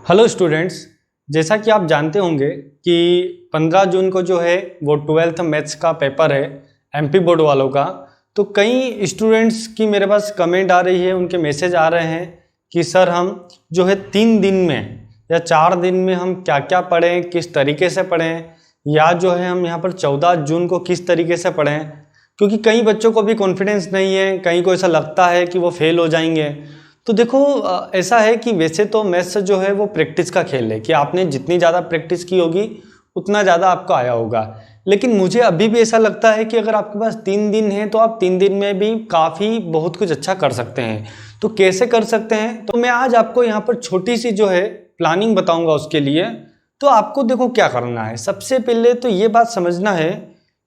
Hello students, जैसा कि आप जानते होंगे कि 15 जून को जो है वो 12th मैथ्स का पेपर है एमपी बोर्ड वालों का। तो कई स्टूडेंट्स की मेरे पास कमेंट आ रही है, उनके मैसेज आ रहे हैं कि सर हम जो है 3 दिन में या 4 दिन में हम क्या क्या पढ़ें, किस तरीके से पढ़ें, या जो है हम यहाँ पर 14 जून को किस तरीके से पढ़ें। क्योंकि कई बच्चों को भी कॉन्फिडेंस नहीं है, कई को ऐसा लगता है कि वो फेल हो जाएंगे। तो देखो ऐसा है कि वैसे तो मैथ्स जो है वो प्रैक्टिस का खेल है कि आपने जितनी ज़्यादा प्रैक्टिस की होगी उतना ज़्यादा आपको आया होगा। लेकिन मुझे अभी भी ऐसा लगता है कि अगर आपके पास 3 दिन हैं तो आप 3 दिन में भी काफ़ी बहुत कुछ अच्छा कर सकते हैं। तो कैसे कर सकते हैं, तो मैं आज आपको यहाँ पर छोटी सी जो है प्लानिंग बताऊँगा उसके लिए। तो आपको देखो क्या करना है, सबसे पहले तो ये बात समझना है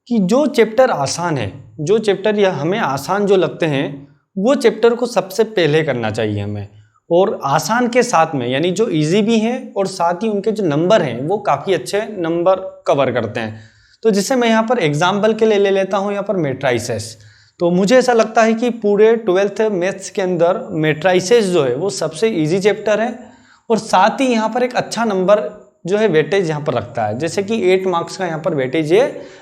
कि जो चैप्टर आसान है, जो चैप्टर या हमें आसान जो लगते हैं वो चैप्टर को सबसे पहले करना चाहिए हमें। और आसान के साथ में यानी जो इजी भी हैं और साथ ही उनके जो नंबर हैं वो काफ़ी अच्छे नंबर कवर करते हैं। तो जिससे मैं यहाँ पर एग्जाम्पल के लिए ले लेता हूँ यहाँ पर मैट्राइसेस। तो मुझे ऐसा लगता है कि पूरे 12th मैथ्स के अंदर मैट्राइसेस जो है वो सबसे ईजी चैप्टर है और साथ ही यहाँ पर एक अच्छा नंबर जो है वेटेज यहाँ पर रखता है, जैसे कि 8 मार्क्स का यहाँ पर वेटेज ये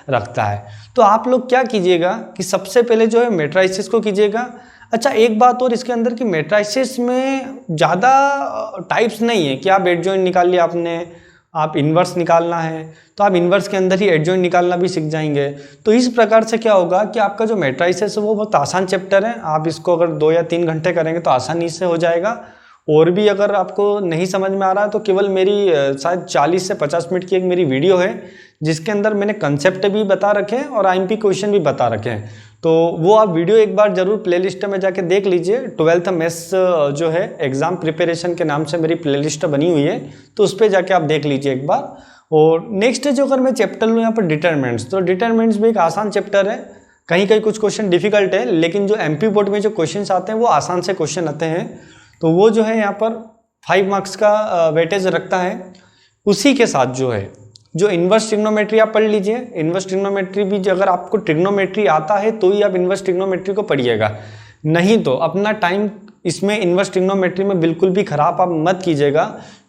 रखता है। तो आप लोग क्या कीजिएगा कि सबसे पहले जो है मैट्राइसेस को कीजिएगा। अच्छा, एक बात और इसके अंदर कि मैट्राइसेस में ज़्यादा टाइप्स नहीं है कि आप एडजॉइंट निकाल लिया आपने, आप इन्वर्स निकालना है तो आप इन्वर्स के अंदर ही एडजॉइंट निकालना भी सीख जाएंगे। तो इस प्रकार से क्या होगा कि आपका जो मैट्राइसेस है वो बहुत आसान चैप्टर है, आप इसको अगर 2 या 3 घंटे करेंगे तो आसानी से हो जाएगा। और भी अगर आपको नहीं समझ में आ रहा है तो केवल मेरी शायद 40 से 50 मिनट की एक मेरी वीडियो है जिसके अंदर मैंने कंसेप्ट भी बता रखे हैं और आईएमपी क्वेश्चन भी बता रखे हैं। तो वो आप वीडियो एक बार जरूर प्लेलिस्ट में जाके देख लीजिए। 12th मैथ्स जो है एग्जाम प्रिपरेशन के नाम से मेरी प्लेलिस्ट बनी हुई है, तो उस पर जाके आप देख लीजिए एक बार। और नेक्स्ट जो अगर मैं चैप्टर लूँ यहाँ पर डिटरमिनेंट्स, तो डिटरमिनेंट्स भी एक आसान चैप्टर है। कहीं कहीं कुछ क्वेश्चन डिफिकल्ट है, लेकिन जो एमपी बोर्ड में जो क्वेश्चन आते हैं वो आसान से क्वेश्चन आते हैं। तो वो जो है यहाँ पर 5 मार्क्स का वेटेज रखता है। उसी के साथ जो है जो इन्वर्स ट्रिग्नोमेट्री आप पढ़ लीजिए। इन्वर्स ट्रिग्नोमेट्री भी अगर आपको ट्रिग्नोमेट्री आता है तो ही आप इन्वर्स ट्रिग्नोमेट्री को पढ़िएगा, नहीं तो अपना टाइम इसमें इन्वर्स ट्रिग्नोमेट्री में बिल्कुल भी खराब आप मत कीजिएगा।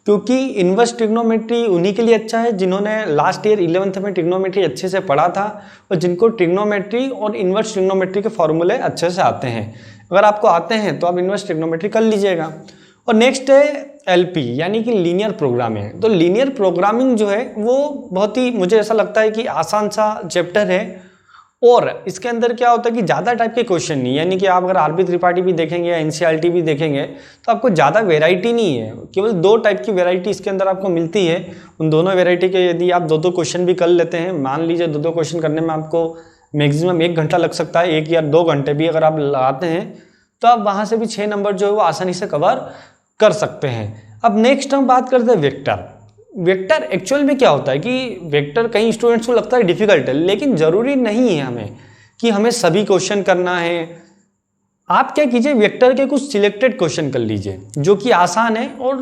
क्योंकि इन्वर्स ट्रिग्नोमेट्री उन्हीं के लिए अच्छा है जिन्होंने लास्ट ईयर 11th में ट्रिग्नोमेट्री अच्छे से पढ़ा था और जिनको ट्रिग्नोमेट्री और इन्वर्स ट्रिग्नोमेट्री के फॉर्मूले अच्छे से आते हैं। अगर आपको आते हैं तो आप इन्वर्स ट्रिग्नोमेट्री कर लीजिएगा। और नेक्स्ट है एलपी यानी कि लीनियर प्रोग्रामिंग। तो लीनियर प्रोग्रामिंग जो है वो बहुत ही मुझे ऐसा लगता है कि आसान सा चैप्टर है और इसके अंदर क्या होता है कि ज़्यादा टाइप के क्वेश्चन नहीं, यानी कि आप अगर आरबी त्रिपाठी भी देखेंगे या एनसीईआरटी भी देखेंगे तो आपको ज़्यादा वेराइटी नहीं है, केवल 2 टाइप की वेराइटी इसके अंदर आपको मिलती है। उन दोनों वेराइटी के यदि आप 2-2 क्वेश्चन भी कर लेते हैं, मान लीजिए 2-2 क्वेश्चन करने में आपको मैक्सिमम 1 घंटा लग सकता है, 1 या 2 घंटे भी अगर आप लगाते हैं तो आप वहाँ से भी 6 नंबर जो है वो आसानी से कवर कर सकते हैं। अब नेक्स्ट हम बात करते हैं वेक्टर। वेक्टर एक्चुअल में क्या होता है कि वेक्टर कई स्टूडेंट्स को लगता है डिफिकल्ट है, लेकिन ज़रूरी नहीं है हमें कि हमें सभी क्वेश्चन करना है। आप क्या कीजिए, वेक्टर के कुछ सिलेक्टेड क्वेश्चन कर लीजिए जो कि आसान है। और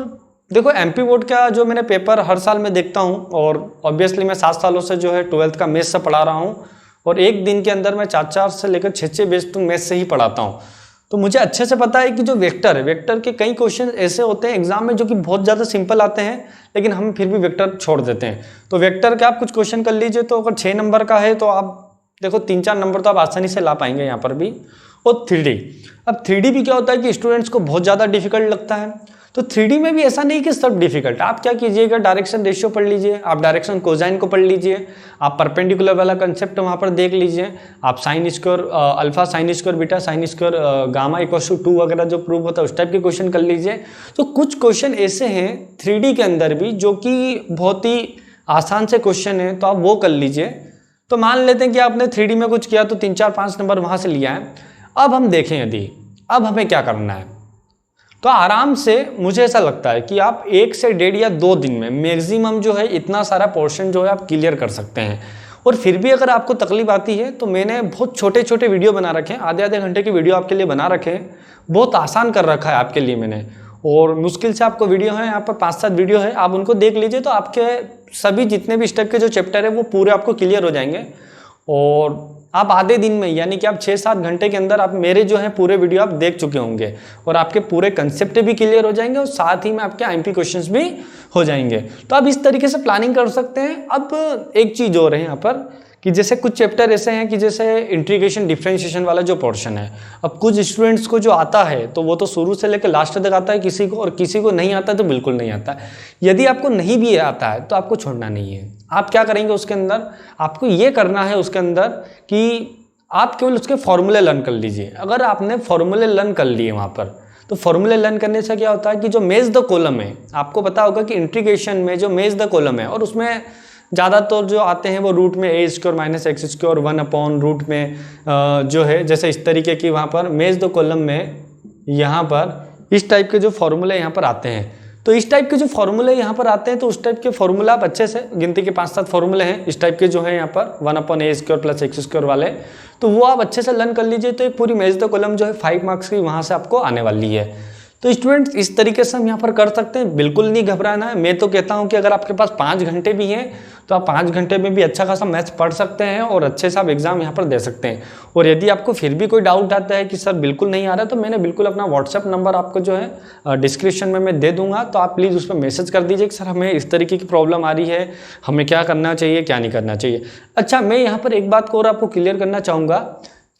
देखो एमपी बोर्ड का जो मैंने पेपर हर साल में देखता हूँ और ऑब्वियसली मैं 7 सालों से जो है 12th का मैथ्स से पढ़ा रहा हूँ और एक दिन के अंदर मैं 4-4 से लेकर 6-6 बेस तक मैथ्स से ही पढ़ाता हूँ। तो मुझे अच्छे से पता है कि जो वेक्टर है, वेक्टर के कई क्वेश्चन ऐसे होते हैं एग्जाम में जो कि बहुत ज़्यादा सिंपल आते हैं, लेकिन हम फिर भी वेक्टर छोड़ देते हैं। तो वेक्टर के आप कुछ क्वेश्चन कर लीजिए, तो अगर 6 नंबर का है तो आप देखो 3-4 नंबर तो आप आसानी से ला पाएंगे यहाँ पर भी। और 3D, अब 3D भी क्या होता है कि स्टूडेंट्स को बहुत ज़्यादा डिफिकल्ट लगता है। तो 3D में भी ऐसा नहीं कि सब डिफिकल्ट। आप क्या कीजिएगा, डायरेक्शन रेशियो पढ़ लीजिए, आप डायरेक्शन कोसाइन को पढ़ लीजिए, आप परपेंडिकुलर वाला कंसेप्ट वहाँ पर देख लीजिए, आप sine square alpha sine square beta sine square gamma equal to 2 वगैरह जो प्रूव होता है उस टाइप के क्वेश्चन कर लीजिए। तो कुछ क्वेश्चन ऐसे हैं 3D के अंदर भी जो कि बहुत ही आसान से क्वेश्चन है, तो आप वो कर लीजिए। तो मान लेते हैं कि आपने 3D में कुछ किया तो 3-4-5 नंबर वहाँ से लिया है। अब हम देखें यदि अब हमें क्या करना है, तो आराम से मुझे ऐसा लगता है कि आप 1 से 1.5 या 2 दिन में मैक्सिमम जो है इतना सारा पोर्शन जो है आप क्लियर कर सकते हैं। और फिर भी अगर आपको तकलीफ आती है तो मैंने बहुत छोटे छोटे वीडियो बना रखे हैं, आधे घंटे की वीडियो आपके लिए बना रखे हैं, बहुत आसान कर रखा है आपके लिए मैंने। और मुश्किल से आपको वीडियो है यहाँ पर 5-7 वीडियो है, आप उनको देख लीजिए तो आपके सभी जितने भी स्टेप के जो चैप्टर है वो पूरे आपको क्लियर हो जाएंगे। और आप आधे दिन में यानी कि आप 6-7 घंटे के अंदर आप मेरे जो है पूरे वीडियो आप देख चुके होंगे और आपके पूरे कंसेप्ट भी क्लियर हो जाएंगे और साथ ही में आपके आईएमपी क्वेश्चंस भी हो जाएंगे। तो आप इस तरीके से प्लानिंग कर सकते हैं। अब एक चीज़ और है यहाँ पर कि जैसे कुछ चैप्टर ऐसे हैं कि जैसे इंटीग्रेशन डिफरेंशिएशन वाला जो पोर्शन है, अब कुछ स्टूडेंट्स को जो आता है तो वो तो शुरू से लेकर लास्ट तक आता है किसी को, और किसी को नहीं आता है तो बिल्कुल नहीं आता है। यदि आपको नहीं भी आता है तो आपको छोड़ना नहीं है। आप क्या करेंगे उसके अंदर, आपको ये करना है उसके अंदर कि आप केवल उसके फॉर्मूले लर्न कर लीजिए। अगर आपने फॉर्मूले लर्न कर लिए वहाँ पर, तो फॉर्मूले लर्न करने से क्या होता है कि जो मेज द कॉलम है, आपको पता होगा कि इंटीग्रेशन में जो मेज द कॉलम है और उसमें ज़्यादातर जो आते हैं वो रूट में A square minus X square 1 root में जो है जैसे इस तरीके की वहाँ पर मेज द कॉलम में यहाँ पर इस टाइप के जो फॉर्मूले यहाँ पर आते हैं। तो इस टाइप के जो फॉर्मूले यहाँ पर आते हैं तो उस टाइप के फॉर्मूला आप अच्छे से, गिनती के 5-7 फॉर्मूले हैं इस टाइप के जो है यहाँ पर 1/a square plus x square वाले, तो वो आप अच्छे से लर्न कर लीजिए। तो एक पूरी मेज द कॉलम जो है 5 मार्क्स की वहाँ से आपको आने वाली है। तो स्टूडेंट्स इस तरीके से हम यहाँ पर कर सकते हैं, बिल्कुल नहीं घबराना है। मैं तो कहता हूँ कि अगर आपके पास 5 घंटे भी हैं तो आप 5 घंटे में भी अच्छा खासा मैथ्स पढ़ सकते हैं और अच्छे से आप एग्जाम यहाँ पर दे सकते हैं। और यदि आपको फिर भी कोई डाउट आता है कि सर बिल्कुल नहीं आ रहा, तो मैंने बिल्कुल अपना व्हाट्सएप नंबर आपको जो है डिस्क्रिप्शन में मैं दे दूंगा, तो आप प्लीज़ उस पर मैसेज कर दीजिए कि सर हमें इस तरीके की प्रॉब्लम आ रही है, हमें क्या करना चाहिए क्या नहीं करना चाहिए। अच्छा, मैं यहाँ पर एक बात को और आपको क्लियर करना चाहूँगा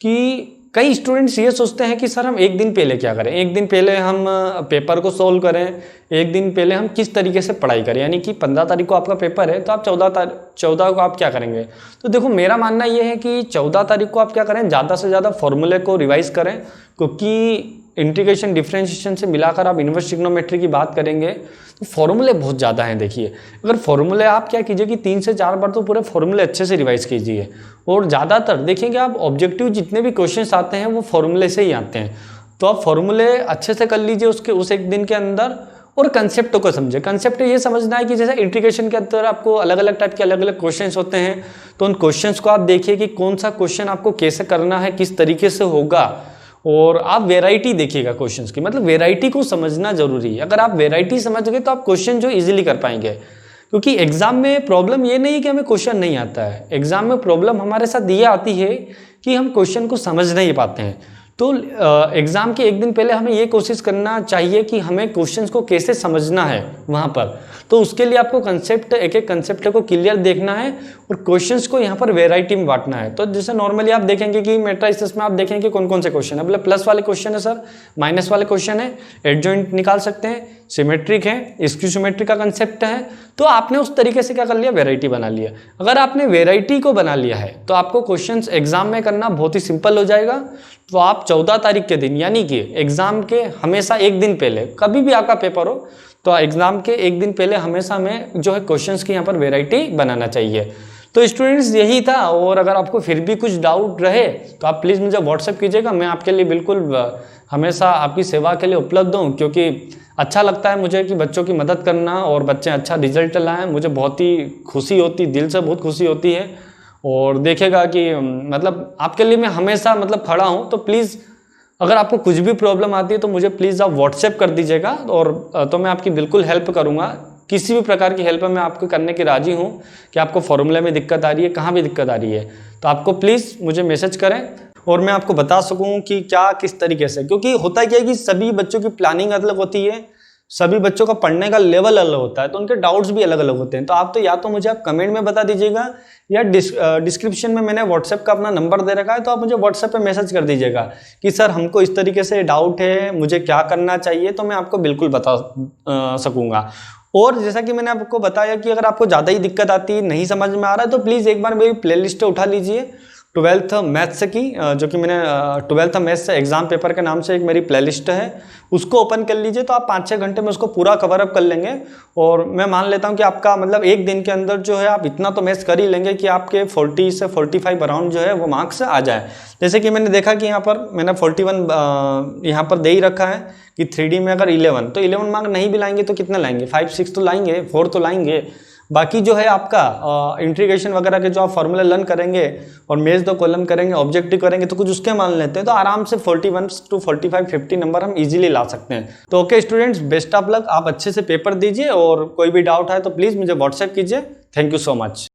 कि कई स्टूडेंट्स ये सोचते हैं कि सर हम एक दिन पहले क्या करें, एक दिन पहले हम पेपर को सोल्व करें, एक दिन पहले हम किस तरीके से पढ़ाई करें। यानी कि 15 तारीख को आपका पेपर है तो आप 14 को आप क्या करेंगे। तो देखो मेरा मानना ये है कि 14 तारीख को आप क्या करें, ज़्यादा से ज़्यादा फॉर्मूले को रिवाइज करें, क्योंकि इंटीग्रेशन डिफरेंशिएशन से मिलाकर आप इनवर्स ट्रिग्नोमेट्री की बात करेंगे तो फॉर्मूले बहुत ज़्यादा हैं। देखिए अगर फॉर्मूले आप क्या कीजिए कि 3 से 4 बार तो पूरे फॉर्मूले अच्छे से रिवाइज कीजिए, और ज़्यादातर देखेंगे आप ऑब्जेक्टिव जितने भी क्वेश्चंस आते हैं वो फॉर्मूले से ही आते हैं। तो आप फॉर्मूले अच्छे से कर लीजिए उसके उस एक दिन के अंदर, और कंसेप्ट को समझे। कंसेप्ट ये समझना है कि जैसे इंटीग्रेशन के अंदर आपको अलग अलग टाइप के अलग अलग क्वेश्चंस होते हैं, तो उन क्वेश्चंस को आप देखिए कि कौन सा क्वेश्चन आपको कैसे करना है, किस तरीके से होगा, और आप वैरायटी देखिएगा क्वेश्चंस की, मतलब वैरायटी को समझना जरूरी है। अगर आप वैरायटी समझ गए तो आप क्वेश्चन जो इजीली कर पाएंगे, क्योंकि एग्जाम में प्रॉब्लम ये नहीं कि हमें क्वेश्चन नहीं आता है, एग्जाम में प्रॉब्लम हमारे साथ ये आती है कि हम क्वेश्चन को समझ नहीं पाते हैं। तो एग्ज़ाम के एक दिन पहले हमें ये कोशिश करना चाहिए कि हमें क्वेश्चंस को कैसे समझना है वहाँ पर। तो उसके लिए आपको कंसेप्ट, एक एक कंसेप्ट को क्लियर देखना है और क्वेश्चंस को यहाँ पर वैरायटी में बांटना है। तो जैसे नॉर्मली आप देखेंगे कि मैट्रिसेस में आप देखेंगे कौन कौन से क्वेश्चन है, मतलब प्लस वाले क्वेश्चन है सर, माइनस वाले क्वेश्चन है, एडजॉइंट निकाल सकते हैं, सिमेट्रिक है, स्क्यू सिमेट्रिक का कंसेप्ट है। तो आपने उस तरीके से क्या कर लिया, वैरायटी बना लिया। अगर आपने वैरायटी को बना लिया है तो आपको क्वेश्चंस एग्जाम में करना बहुत ही सिंपल हो जाएगा। तो आप 14 तारीख के दिन, यानी कि एग्जाम के हमेशा एक दिन पहले, कभी भी आपका पेपर हो तो एग्जाम के एक दिन पहले हमेशा हमें जो है क्वेश्चंस की यहाँ पर वैरायटी बनाना चाहिए। तो स्टूडेंट्स यही था, और अगर आपको फिर भी कुछ डाउट रहे तो आप प्लीज़ मुझे व्हाट्सएप कीजिएगा। मैं आपके लिए बिल्कुल हमेशा आपकी सेवा के लिए उपलब्ध हूँ, क्योंकि अच्छा लगता है मुझे कि बच्चों की मदद करना और बच्चे अच्छा रिजल्ट लाएं। मुझे बहुत ही खुशी होती, दिल से बहुत खुशी होती है। और देखेगा कि मतलब आपके लिए मैं हमेशा मतलब खड़ा हूँ। तो प्लीज़ अगर आपको कुछ भी प्रॉब्लम आती है तो मुझे प्लीज़ आप व्हाट्सएप कर दीजिएगा, और तो मैं आपकी बिल्कुल हेल्प करूँगा। किसी भी प्रकार की हेल्प मैं आपको करने की राजी हूँ कि आपको फॉर्मूले में दिक्कत आ रही है, कहाँ भी दिक्कत आ रही है, तो आपको प्लीज़ मुझे मैसेज करें और मैं आपको बता सकूँ कि क्या किस तरीके से। क्योंकि होता क्या है कि सभी बच्चों की प्लानिंग अलग होती है, सभी बच्चों का पढ़ने का लेवल अलग होता है, तो उनके डाउट्स भी अलग अलग होते हैं। तो आप तो या तो मुझे आप कमेंट में बता दीजिएगा, या डिस्क्रिप्शन में मैंने व्हाट्सएप का अपना नंबर दे रखा है, तो आप मुझे व्हाट्सएप पे मैसेज कर दीजिएगा कि सर हमको इस तरीके से डाउट है, मुझे क्या करना चाहिए, तो मैं आपको बिल्कुल बता सकूँगा। और जैसा कि मैंने आपको बताया कि अगर आपको ज़्यादा ही दिक्कत आती है, नहीं समझ में आ रहा है, तो प्लीज़ एक बार मेरी प्लेलिस्ट उठा लीजिए 12th मैथ्स की, जो कि मैंने 12th मैथ्स एग्जाम पेपर के नाम से एक मेरी प्लेलिस्ट है, उसको ओपन कर लीजिए। तो आप 5-6 घंटे में उसको पूरा कवर अप कर लेंगे। और मैं मान लेता हूं कि आपका मतलब एक दिन के अंदर जो है आप इतना तो मैथ्स कर ही लेंगे कि आपके 40 से 45 अराउंड जो है वो मार्क्स आ जाए। जैसे कि मैंने देखा कि यहाँ पर मैंने 41 यहाँ पर दे ही रखा है कि 3D में अगर 11, तो 11 मार्क नहीं भी लाएंगे तो कितना लाएंगे, 5-6 तो लाएंगे, 4 तो लाएंगे। बाकी जो है आपका इंटीग्रेशन वगैरह के जो आप फॉर्मूले लर्न करेंगे और मेज द कॉलम करेंगे, ऑब्जेक्टिव करेंगे, तो कुछ उसके मान लेते हैं, तो आराम से 41 to 45-50 नंबर हम इजीली ला सकते हैं। तो okay students, best of luck, आप अच्छे से पेपर दीजिए, और कोई भी डाउट है तो प्लीज़ मुझे व्हाट्सएप कीजिए। Thank you so much.